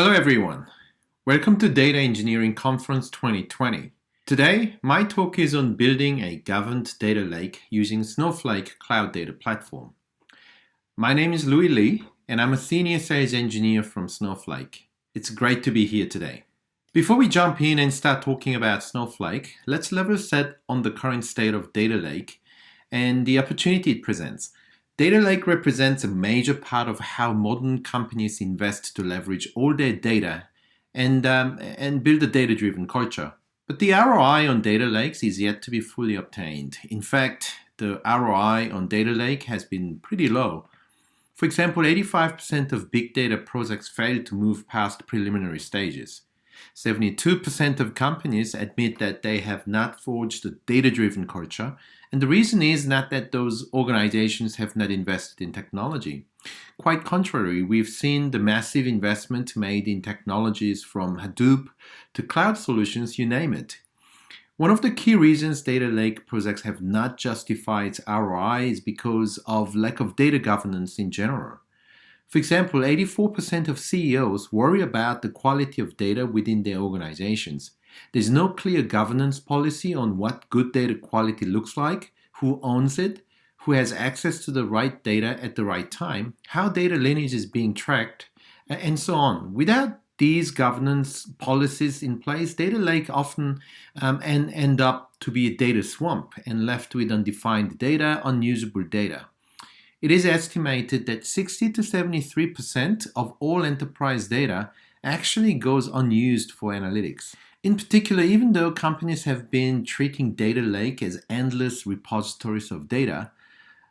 Hello everyone. Welcome to Data Engineering Conference 2020. Today, my talk is on building a governed data lake using Snowflake Cloud Data Platform. My name is Louis Lee, and I'm a Senior Sales Engineer from Snowflake. It's great to be here today. Before we jump in and start talking about Snowflake, let's level set on the current state of data lake and the opportunity it presents. Data lake represents a major part of how modern companies invest to leverage all their data and build a data-driven culture. But the ROI on data lakes is yet to be fully obtained. In fact, the ROI on data lake has been pretty low. For example, 85% of big data projects fail to move past preliminary stages. 72% of companies admit that they have not forged a data-driven culture, and the reason is not that those organizations have not invested in technology. Quite contrary, we've seen the massive investment made in technologies from Hadoop to cloud solutions, you name it. One of the key reasons data lake projects have not justified its ROI is because of lack of data governance in general. For example, 84% of CEOs worry about the quality of data within their organizations. There's no clear governance policy on what good data quality looks like, who owns it, who has access to the right data at the right time, how data lineage is being tracked, and so on. Without these governance policies in place, data lake often end up to be a data swamp and left with undefined data, unusable data. It is estimated that 60 to 73% of all enterprise data actually goes unused for analytics. In particular, even though companies have been treating data lake as endless repositories of data,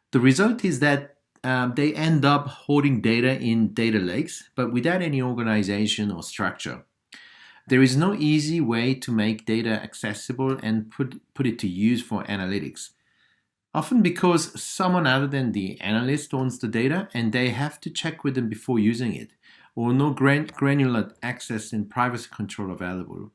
the result is that they end up holding data in data lakes, but without any organization or structure. There is no easy way to make data accessible and put it to use for analytics. Often because someone other than the analyst owns the data and they have to check with them before using it, or no granular access and privacy control available.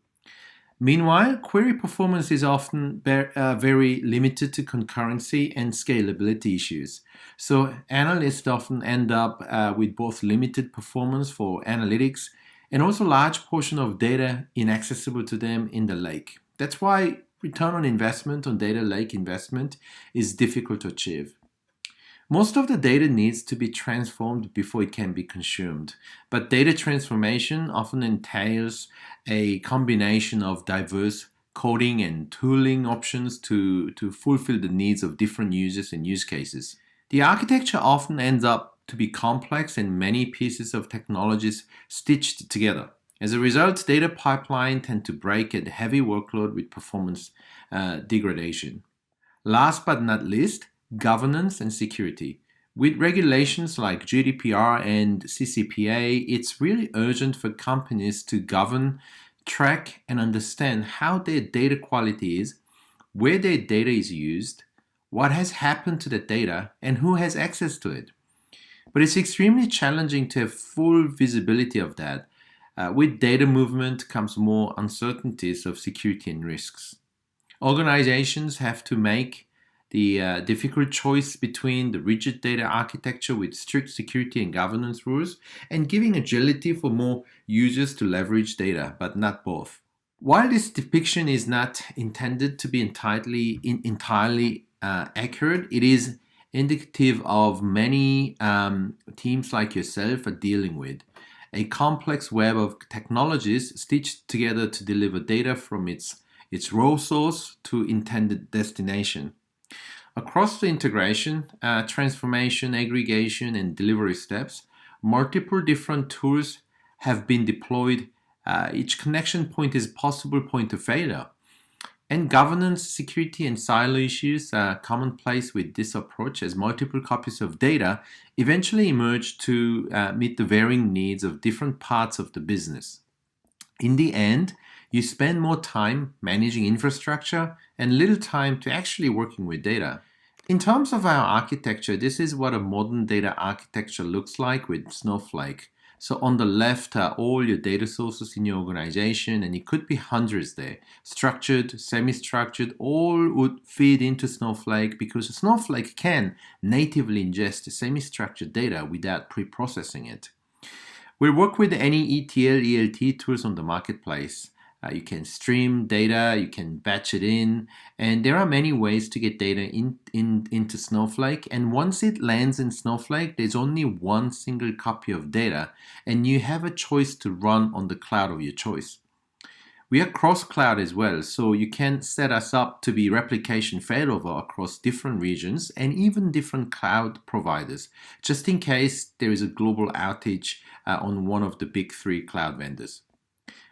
Meanwhile, query performance is often very limited to concurrency and scalability issues. So analysts often end up with both limited performance for analytics and also large portion of data inaccessible to them in the lake. That's why return on investment on data lake investment is difficult to achieve. Most of the data needs to be transformed before it can be consumed, but data transformation often entails a combination of diverse coding and tooling options to fulfill the needs of different users and use cases. The architecture often ends up to be complex and many pieces of technologies stitched together. As a result, data pipelines tend to break at heavy workload with performance degradation. Last but not least, governance and security. With regulations like GDPR and CCPA, it's really urgent for companies to govern, track, and understand how their data quality is, where their data is used, what has happened to the data, and who has access to it. But it's extremely challenging to have full visibility of that. With data movement comes more uncertainties of security and risks. Organizations have to make the difficult choice between the rigid data architecture with strict security and governance rules and giving agility for more users to leverage data, but not both. While this depiction is not intended to be entirely accurate, it is indicative of many teams like yourself are dealing with. A complex web of technologies stitched together to deliver data from its raw source to intended destination. Across the integration, transformation, aggregation, and delivery steps, multiple different tools have been deployed. Each connection point is a possible point of failure. And governance, security, and silo issues are commonplace with this approach as multiple copies of data eventually emerge to meet the varying needs of different parts of the business. In the end, you spend more time managing infrastructure and little time to actually working with data. In terms of our architecture, this is what a modern data architecture looks like with Snowflake. So on the left are all your data sources in your organization, and it could be hundreds there. Structured, semi-structured, all would feed into Snowflake because Snowflake can natively ingest semi-structured data without pre-processing it. We'll work with any ETL, ELT tools on the marketplace. You can stream data, you can batch it in, and there are many ways to get data into Snowflake. And once it lands in Snowflake, there's only one single copy of data, and you have a choice to run on the cloud of your choice. We are cross-cloud as well, so you can set us up to be replication failover across different regions and even different cloud providers, just in case there is a global outage on one of the big three cloud vendors.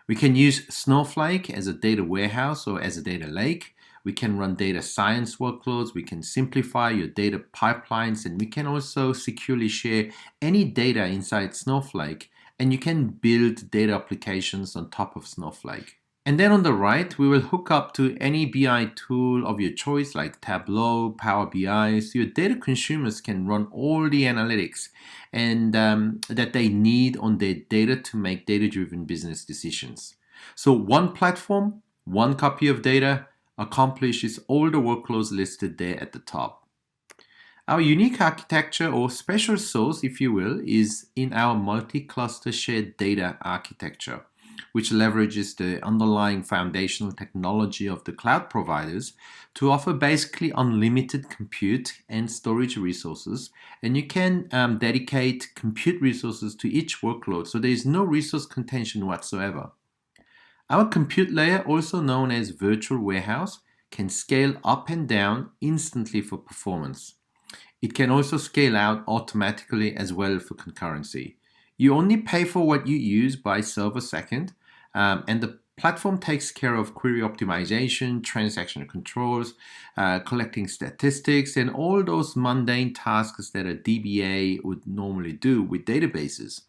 We can use Snowflake as a data warehouse or as a data lake. We can run data science workloads. We can simplify your data pipelines, and we can also securely share any data inside Snowflake. And you can build data applications on top of Snowflake. And then on the right, we will hook up to any BI tool of your choice like Tableau, Power BI, so your data consumers can run all the analytics and that they need on their data to make data-driven business decisions. So one platform, one copy of data accomplishes all the workloads listed there at the top. Our unique architecture, or special sauce, if you will, is in our multi-cluster shared data architecture, which leverages the underlying foundational technology of the cloud providers to offer basically unlimited compute and storage resources. And you can dedicate compute resources to each workload, so there is no resource contention whatsoever. Our compute layer, also known as virtual warehouse, can scale up and down instantly for performance. It can also scale out automatically as well for concurrency. You only pay for what you use by server second, and the platform takes care of query optimization, transaction controls, collecting statistics, and all those mundane tasks that a DBA would normally do with databases.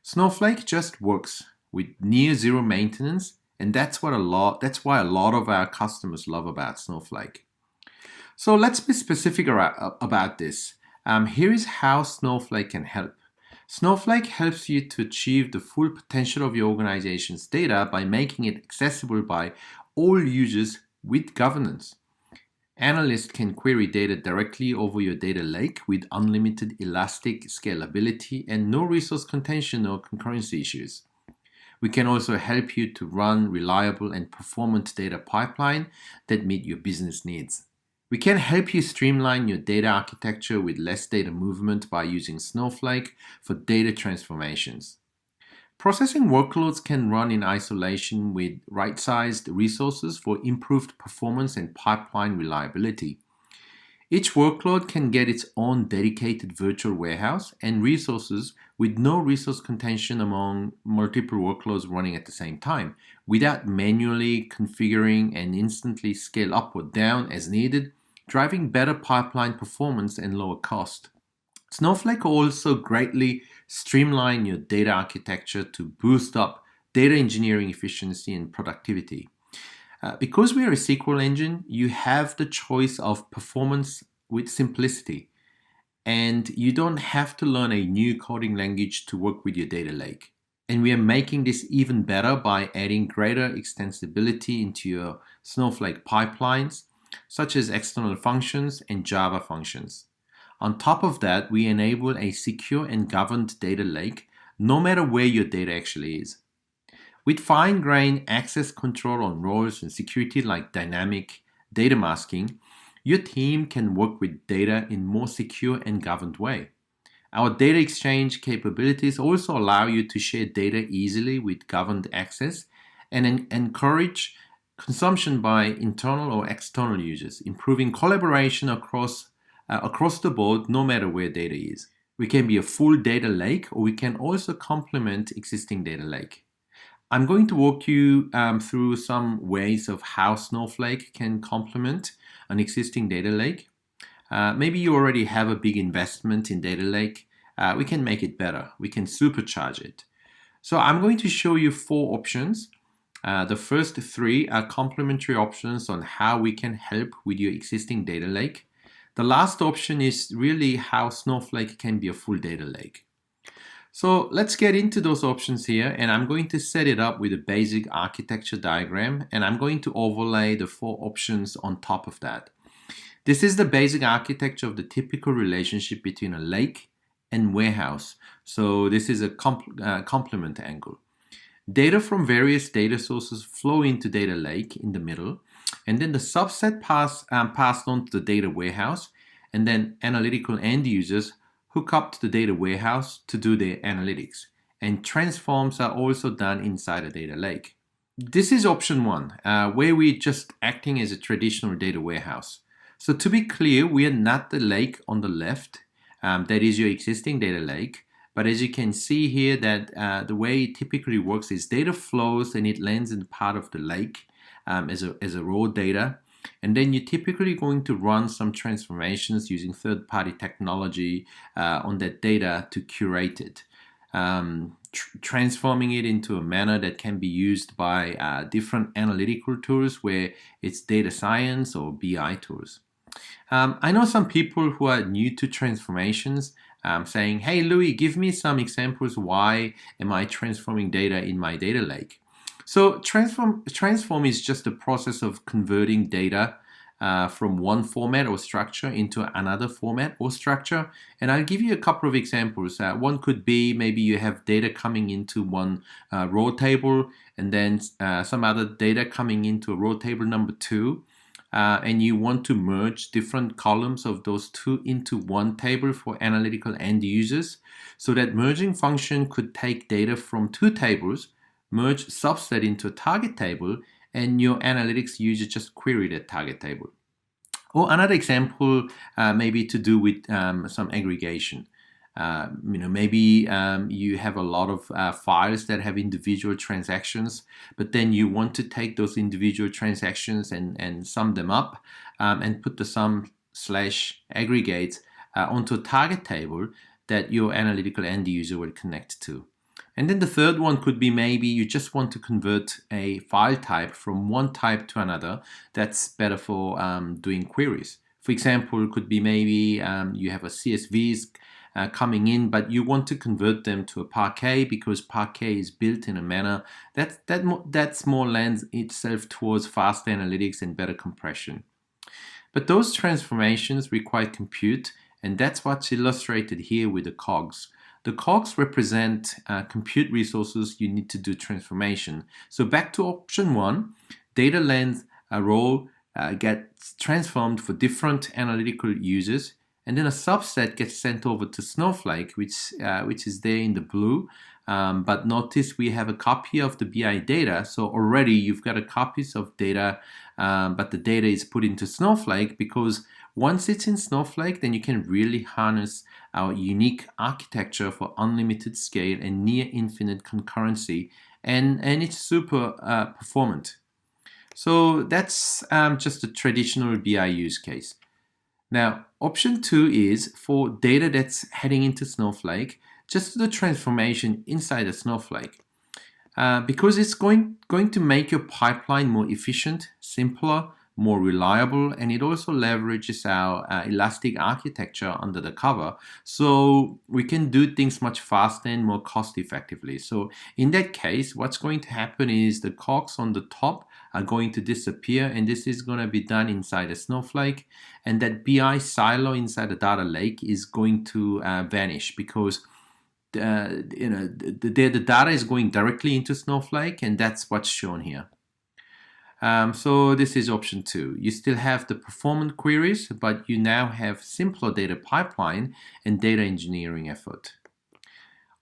Snowflake just works with near zero maintenance, and that's why a lot of our customers love about Snowflake. So let's be specific about this. Here is how Snowflake can help. Snowflake helps you to achieve the full potential of your organization's data by making it accessible by all users with governance. Analysts can query data directly over your data lake with unlimited elastic scalability and no resource contention or concurrency issues. We can also help you to run reliable and performant data pipeline that meet your business needs. We can help you streamline your data architecture with less data movement by using Snowflake for data transformations. Processing workloads can run in isolation with right-sized resources for improved performance and pipeline reliability. Each workload can get its own dedicated virtual warehouse and resources with no resource contention among multiple workloads running at the same time, without manually configuring and instantly scale up or down as needed, driving better pipeline performance and lower cost. Snowflake also greatly streamline your data architecture to boost up data engineering efficiency and productivity. Because we are a SQL engine, you have the choice of performance with simplicity, and you don't have to learn a new coding language to work with your data lake. And we are making this even better by adding greater extensibility into your Snowflake pipelines, such as external functions and Java functions. On top of that, we enable a secure and governed data lake no matter where your data actually is. With fine-grained access control on roles and security like dynamic data masking, your team can work with data in a more secure and governed way. Our data exchange capabilities also allow you to share data easily with governed access and encourage consumption by internal or external users, improving collaboration across the board no matter where data is. We can be a full data lake, or we can also complement existing data lake. I'm going to walk you through some ways of how Snowflake can complement an existing data lake. Maybe you already have a big investment in data lake. We can make it better. We can supercharge it. So I'm going to show you 4 options. The first 3 are complementary options on how we can help with your existing data lake. The last option is really how Snowflake can be a full data lake. So let's get into those options here, and I'm going to set it up with a basic architecture diagram, and I'm going to overlay the 4 options on top of that. This is the basic architecture of the typical relationship between a lake and warehouse. So this is a complement angle. Data from various data sources flow into data lake in the middle, and then the subset passed on to the data warehouse, and then analytical end users hook up to the data warehouse to do their analytics. And transforms are also done inside a data lake. This is option one, where we're just acting as a traditional data warehouse. So to be clear, we are not the lake on the left. That is your existing data lake. But as you can see here, that the way it typically works is data flows and it lands in part of the lake as a raw data. And then you're typically going to run some transformations using third-party technology on that data to curate it, transforming it into a manner that can be used by different analytical tools where it's data science or BI tools. I know some people who are new to transformations saying, hey, Louis, give me some examples. Why am I transforming data in my data lake? So transform is just a process of converting data from one format or structure into another format or structure. And I'll give you a couple of examples. One could be maybe you have data coming into one raw table and then some other data coming into a raw table number 2. And you want to merge different columns of those two into one table for analytical end users. So that merging function could take data from 2 tables, merge subset into a target table, and your analytics user just query that target table. Or another example may be to do with some aggregation. Maybe you have a lot of files that have individual transactions, but then you want to take those individual transactions and sum them up and put the sum/aggregates onto a target table that your analytical end user will connect to. And then the third one could be maybe you just want to convert a file type from one type to another. That's better for doing queries. For example, it could be maybe you have a CSVs coming in, but you want to convert them to a Parquet because Parquet is built in a manner that's more lends itself towards fast analytics and better compression. But those transformations require compute, and that's what's illustrated here with the cogs. The cogs represent compute resources you need to do transformation. So back to option 1, data length row gets transformed for different analytical users, and then a subset gets sent over to Snowflake, which is there in the blue. But notice we have a copy of the BI data. So already you've got a copies of data, but the data is put into Snowflake because once it's in Snowflake, then you can really harness our unique architecture for unlimited scale and near infinite concurrency. And it's super performant. So that's just a traditional BI use case. Now, option 2 is for data that's heading into Snowflake, just the transformation inside a Snowflake. Because it's going to make your pipeline more efficient, simpler, more reliable, and it also leverages our elastic architecture under the cover, so we can do things much faster and more cost effectively. So in that case, what's going to happen is the cogs on the top are going to disappear, and this is going to be done inside a Snowflake, and that BI silo inside the data lake is going to vanish because the data is going directly into Snowflake, and that's what's shown here. So this is option 2. You still have the performant queries, but you now have simpler data pipeline and data engineering effort.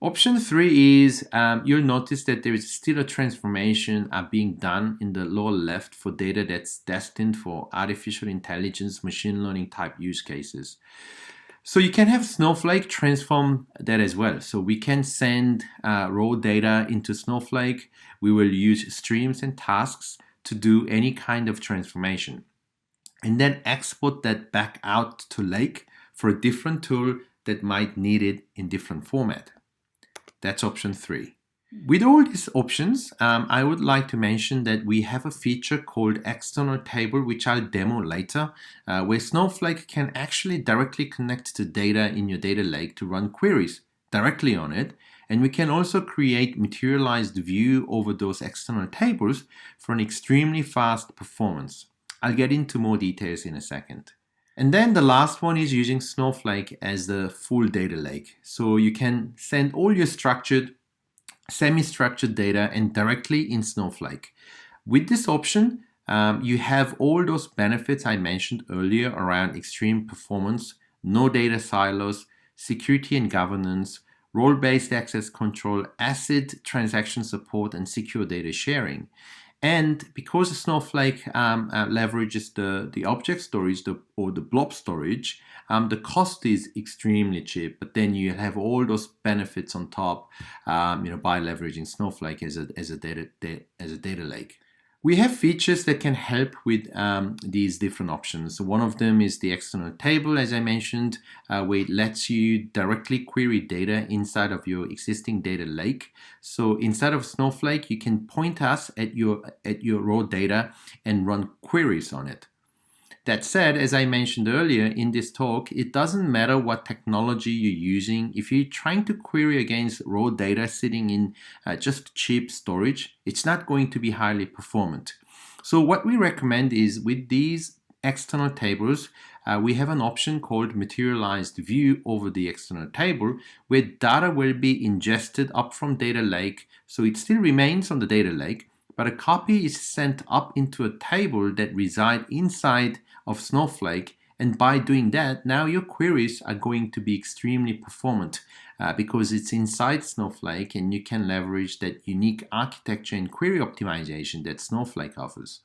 Option 3 is you'll notice that there is still a transformation being done in the lower left for data that's destined for artificial intelligence, machine learning type use cases. So you can have Snowflake transform that as well. So we can send raw data into Snowflake. We will use streams and tasks to do any kind of transformation, and then export that back out to Lake for a different tool that might need it in different format. That's option 3. With all these options, I would like to mention that we have a feature called external table, which I'll demo later, where Snowflake can actually directly connect to data in your data lake to run queries directly on it. And we can also create materialized view over those external tables for an extremely fast performance. I'll get into more details in a second. And then the last one is using Snowflake as the full data lake. So you can send all your structured, semi-structured data and directly in Snowflake. With this option, you have all those benefits I mentioned earlier around extreme performance, no data silos, security and governance, role-based access control, ACID transaction support, and secure data sharing. And because Snowflake leverages the object storage or the blob storage, the cost is extremely cheap. But then you have all those benefits on top, by leveraging Snowflake as a data lake. We have features that can help with these different options. So one of them is the external table, as I mentioned, where it lets you directly query data inside of your existing data lake. So inside of Snowflake, you can point us at your raw data and run queries on it. That said, as I mentioned earlier in this talk, it doesn't matter what technology you're using. If you're trying to query against raw data sitting in just cheap storage, it's not going to be highly performant. So what we recommend is with these external tables, we have an option called materialized view over the external table, where data will be ingested up from data lake. So it still remains on the data lake, but a copy is sent up into a table that resides inside of Snowflake. And by doing that, now your queries are going to be extremely performant because it's inside Snowflake and you can leverage that unique architecture and query optimization that Snowflake offers.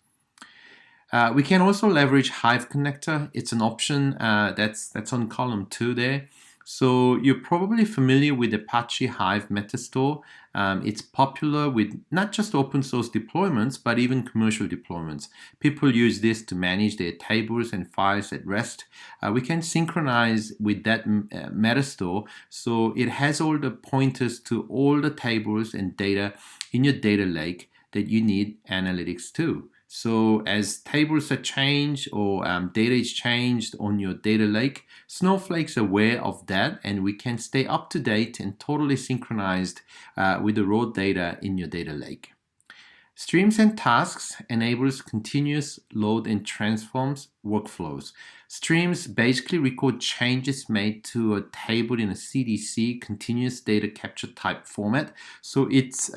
We can also leverage Hive Connector. It's an option that's on column 2 there. So you're probably familiar with Apache Hive Metastore. It's popular with not just open source deployments, but even commercial deployments. People use this to manage their tables and files at rest. We can synchronize with that Metastore, so it has all the pointers to all the tables and data in your data lake that you need analytics to. So as tables are changed or data is changed on your data lake, Snowflake's aware of that, and we can stay up to date and totally synchronized with the raw data in your data lake. Streams and tasks enables continuous load and transforms workflows. Streams basically record changes made to a table in a CDC, continuous data capture type format. So it's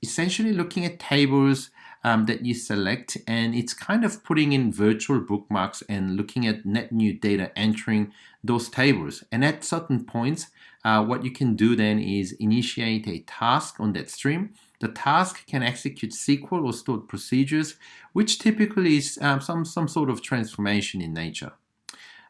essentially looking at tables that you select, and it's kind of putting in virtual bookmarks and looking at net new data entering those tables. And at certain points, what you can do then is initiate a task on that stream. The task can execute SQL or stored procedures, which typically is some sort of transformation in nature.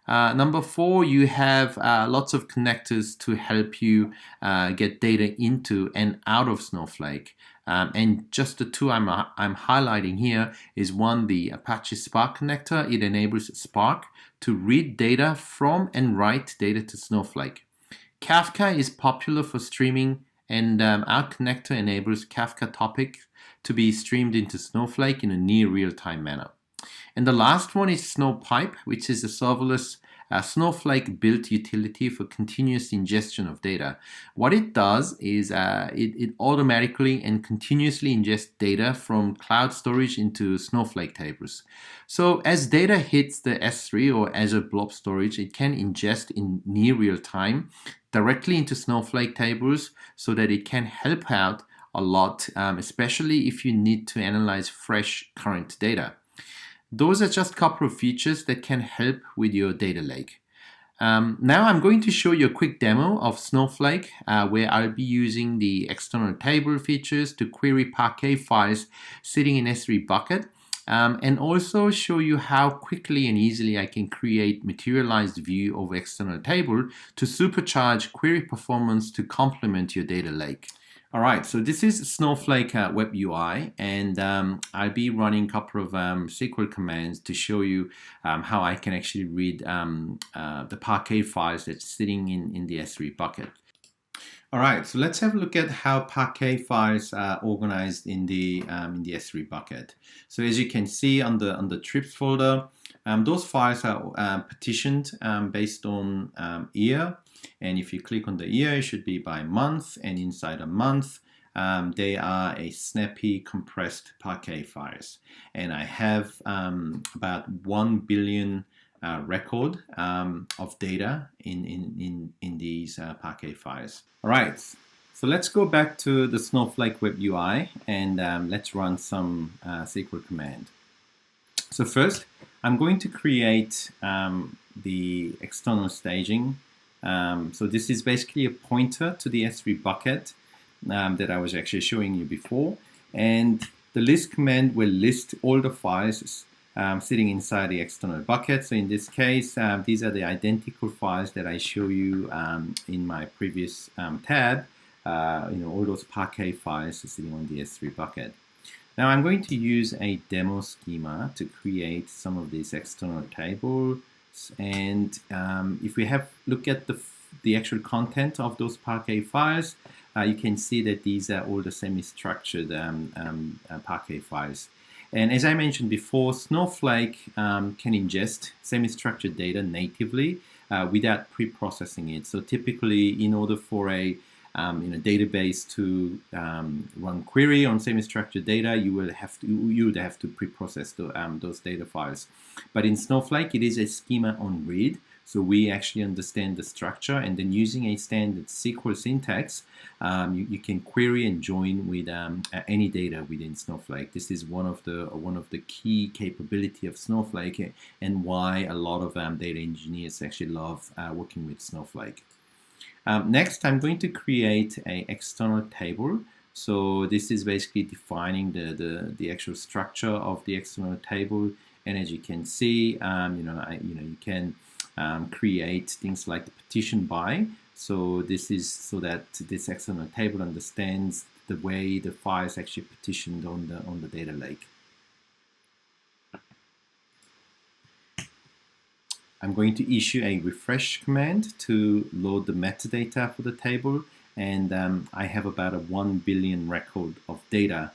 Number 4, you have lots of connectors to help you get data into and out of Snowflake. And just the two I'm highlighting here is one, the Apache Spark connector. It enables Spark to read data from and write data to Snowflake. Kafka is popular for streaming, and our connector enables Kafka topics to be streamed into Snowflake in a near real-time manner. And the last one is Snowpipe, which is a serverless Snowflake built utility for continuous ingestion of data. What it does is it automatically and continuously ingests data from cloud storage into Snowflake tables. So as data hits the S3 or Azure Blob Storage, it can ingest in near real time directly into Snowflake tables so that it can help out a lot, especially if you need to analyze fresh current data. Those are just a couple of features that can help with your data lake. Now I'm going to show you a quick demo of Snowflake where I'll be using the external table features to query Parquet files sitting in S3 bucket, and also show you how quickly and easily I can create materialized view of external table to supercharge query performance to complement your data lake. All right, so this is Snowflake Web UI, and I'll be running a couple of SQL commands to show you how I can actually read the Parquet files that's sitting in the S3 bucket. All right, so let's have a look at how Parquet files are organized in the S3 bucket. So as you can see on the trips folder, those files are partitioned based on year. And if you click on the year, it should be by month, and inside a month, they are a snappy compressed Parquet files. And I have about 1 billion record of data in these Parquet files. All right, so let's go back to the Snowflake Web UI and let's run some SQL command. So first, I'm going to create the external staging. So this is basically a pointer to the S3 bucket that I was actually showing you before. And the list command will list all the files sitting inside the external bucket. So in this case, these are the identical files that I show you in my previous tab. All those Parquet files sitting on the S3 bucket. Now I'm going to use a demo schema to create some of these external tables. And if we look at the actual content of those Parquet files, you can see that these are all the semi-structured Parquet files. And as I mentioned before, Snowflake can ingest semi-structured data natively without pre-processing it. So typically, in order for a database to run query on semi-structured data, you would have to pre-process those data files. But in Snowflake, it is a schema on read. So we actually understand the structure, and then using a standard SQL syntax, you can query and join with any data within Snowflake. This is one of the key capability of Snowflake, and why a lot of data engineers actually love working with Snowflake. Next, I'm going to create an external table. So this is basically defining the actual structure of the external table. And as you can see, you can create things like the partition by. So this is so that this external table understands the way the files actually partitioned on the data lake. I'm going to issue a refresh command to load the metadata for the table, and I have about a 1 billion record of data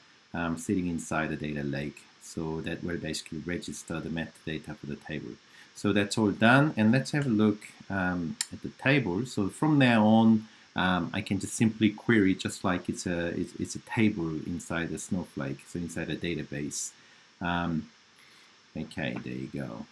sitting inside the data lake. So that will basically register the metadata for the table. So that's all done, and let's have a look at the table. So from now on, I can just simply query just like it's a table inside the Snowflake, so inside a database. Okay, there you go.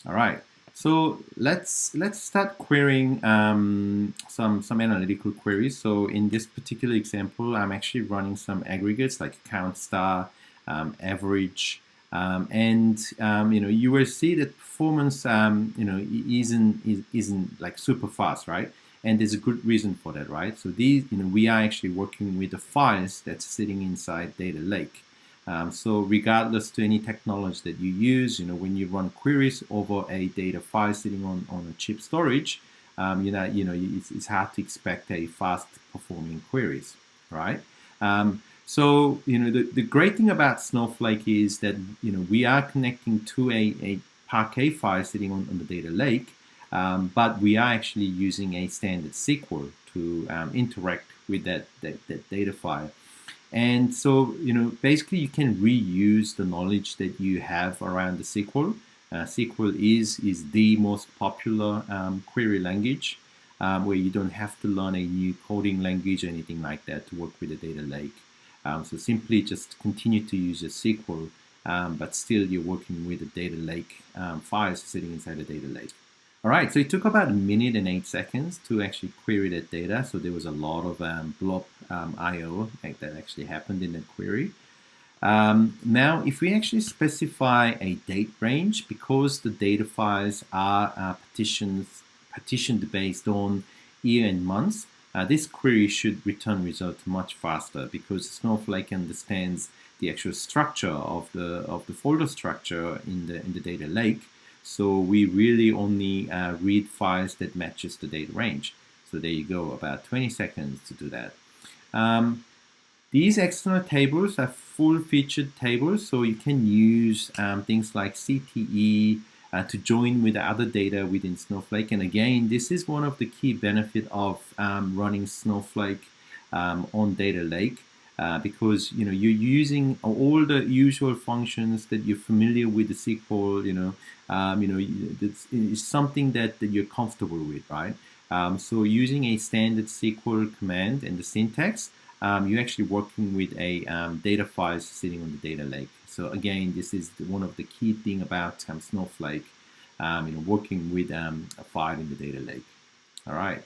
All right. So let's start querying some analytical queries. So in this particular example, I'm actually running some aggregates like count star, average, and you will see that performance isn't like super fast, right? And there's a good reason for that, right? So these we are actually working with the files that's sitting inside data lake. So regardless to any technology that you use, when you run queries over a data file sitting on a chip storage, it's hard to expect a fast performing queries, right? So the great thing about Snowflake is that we are connecting to a Parquet file sitting on the data lake, but we are actually using a standard SQL to interact with that data file. And so, basically you can reuse the knowledge that you have around the SQL. SQL is the most popular query language where you don't have to learn a new coding language or anything like that to work with the data lake. So simply just continue to use your SQL, but still you're working with the data lake files sitting inside the data lake. All right, so it took about 1 minute and 8 seconds to actually query that data. So there was a lot of blob I/O that actually happened in that query. Now, if we actually specify a date range, because the data files are partitioned based on year and months, this query should return results much faster because Snowflake understands the actual structure of the folder structure in the data lake. So we really only read files that matches the data range. So there you go, about 20 seconds to do that. These external tables are full-featured tables, so you can use things like CTE to join with the other data within Snowflake. And again, this is one of the key benefits of running Snowflake on data lake. Because you're using all the usual functions that you're familiar with the SQL. It's something that you're comfortable with, right? So using a standard SQL command and the syntax, you're actually working with a data files sitting on the data lake. So again, this is one of the key thing about Snowflake. working with a file in the data lake. All right.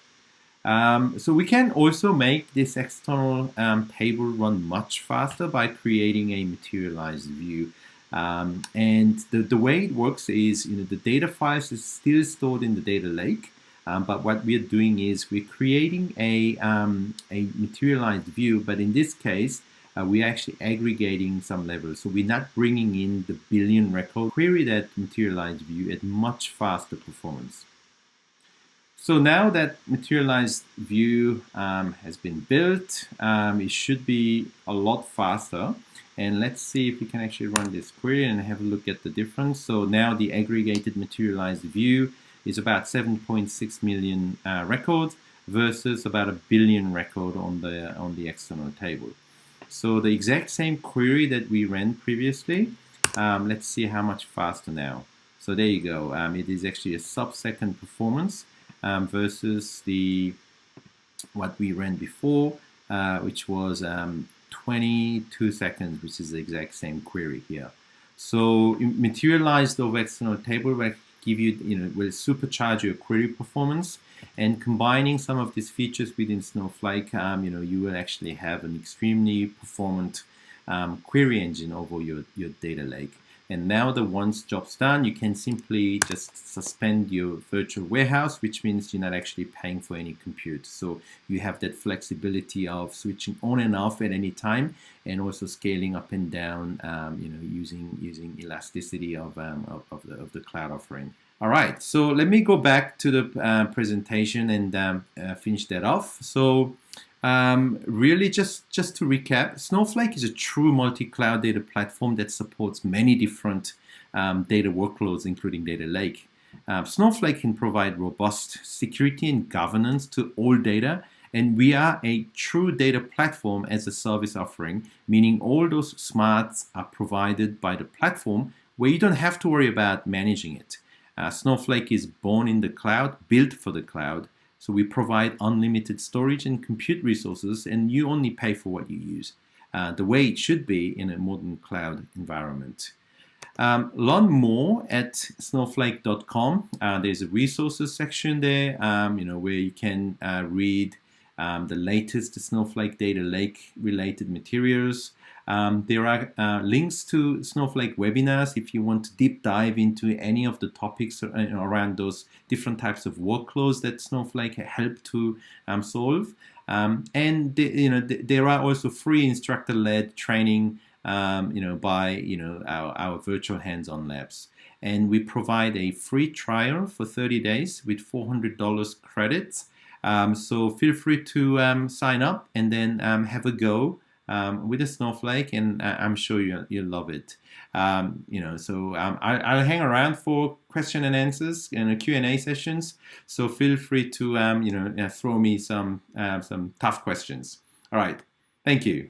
So we can also make this external table run much faster by creating a materialized view. And the way it works is, the data files is still stored in the data lake, but what we're doing is we're creating a materialized view, but in this case, we're actually aggregating some levels. So we're not bringing in the billion record. Query that materialized view at much faster performance. So now that materialized view has been built, it should be a lot faster. And let's see if we can actually run this query and have a look at the difference. So now the aggregated materialized view is about 7.6 million records versus about a billion record on the external table. So the exact same query that we ran previously, let's see how much faster now. So there you go. It is actually a sub-second performance versus what we ran before, which was 22 seconds, which is the exact same query here. So materialized over external table will give you, will supercharge your query performance. And combining some of these features within Snowflake, you will actually have an extremely performant query engine over your data lake. And now that once job's done, you can simply just suspend your virtual warehouse, which means you're not actually paying for any compute. So you have that flexibility of switching on and off at any time, and also scaling up and down, using elasticity of the cloud offering. All right, so let me go back to the presentation and finish that off. So really, just to recap, Snowflake is a true multi-cloud data platform that supports many different data workloads, including data lake. Snowflake can provide robust security and governance to all data, and we are a true data platform as a service offering, meaning all those smarts are provided by the platform where you don't have to worry about managing it. Snowflake is born in the cloud, built for the cloud. So we provide unlimited storage and compute resources, and you only pay for what you use, the way it should be in a modern cloud environment. Learn more at snowflake.com. There's a resources section there, where you can read the latest Snowflake Data Lake related materials. There are links to Snowflake webinars if you want to deep dive into any of the topics around those different types of workloads that Snowflake help to solve. And there are also free instructor-led training, by our virtual hands-on labs. And we provide a free trial for 30 days with $400 credits. So feel free to sign up and then have a go with a Snowflake, and I'm sure you'll love it. So I'll hang around for question and answers and Q&A sessions. So feel free to throw me some tough questions. All right, thank you.